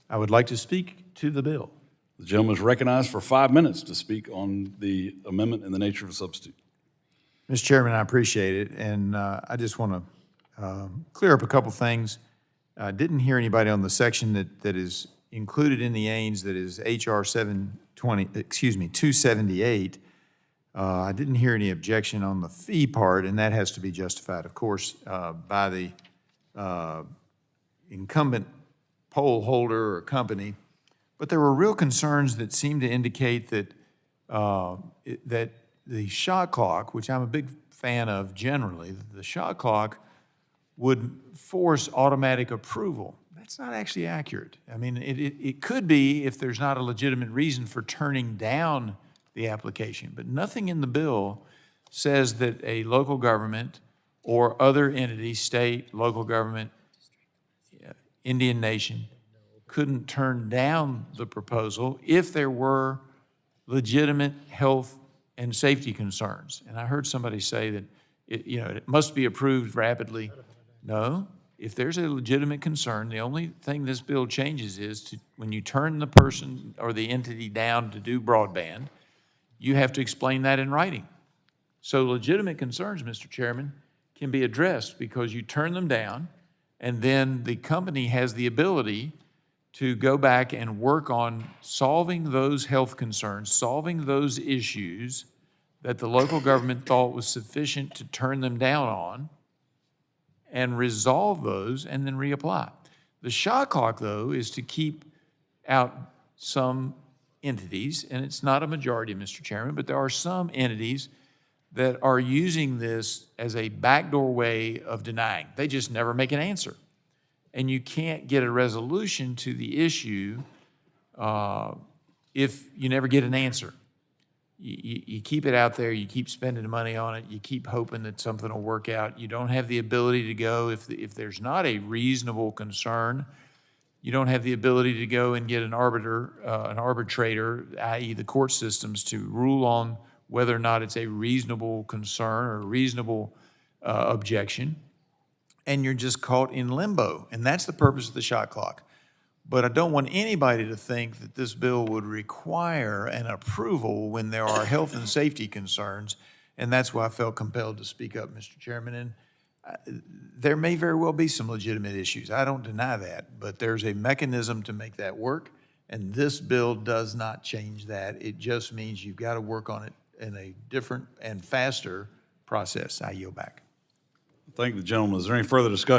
I would like to speak to the bill. The gentleman is recognized for 5 minutes to speak on the amendment in the nature of a substitute. Mr. Chairman, I appreciate it, and I just want to clear up a couple things. I didn't hear anybody on the section that is included in the AINS that is HR 278. I didn't hear any objection on the fee part, and that has to be justified, of course, by the incumbent poll holder or company. But there were real concerns that seemed to indicate that that the shot clock, which I'm a big fan of generally, the shot clock would force automatic approval. That's not actually accurate. I mean, it could be if there's not a legitimate reason for turning down the application, but nothing in the bill says that a local government or other entity, state, local government, Indian nation, couldn't turn down the proposal if there were legitimate health and safety concerns. And I heard somebody say that it must be approved rapidly. No, if there's a legitimate concern, the only thing this bill changes is when you turn the person or the entity down to do broadband, you have to explain that in writing. So legitimate concerns, Mr. Chairman, can be addressed because you turn them down, and then the company has the ability to go back and work on solving those health concerns, solving those issues that the local government thought was sufficient to turn them down on, and resolve those and then reapply. The shot clock, though, is to keep out some entities, and it's not a majority, Mr. Chairman, but there are some entities that are using this as a backdoor way of denying. They just never make an answer. And you can't get a resolution to the issue if you never get an answer. You keep it out there, you keep spending the money on it, you keep hoping that something will work out. You don't have the ability to go, if there's not a reasonable concern, you don't have the ability to go and get an arbitrator, i.e. the court systems, to rule on whether or not it's a reasonable concern or a reasonable objection. And you're just caught in limbo. And that's the purpose of the shot clock. But I don't want anybody to think that this bill would require an approval when there are health and safety concerns. And that's why I felt compelled to speak up, Mr. Chairman. And there may very well be some legitimate issues. I don't deny that. But there's a mechanism to make that work. And this bill does not change that. It just means you've got to work on it in a different and faster process. I yield back. Thank the gentleman. Is there any further discussion?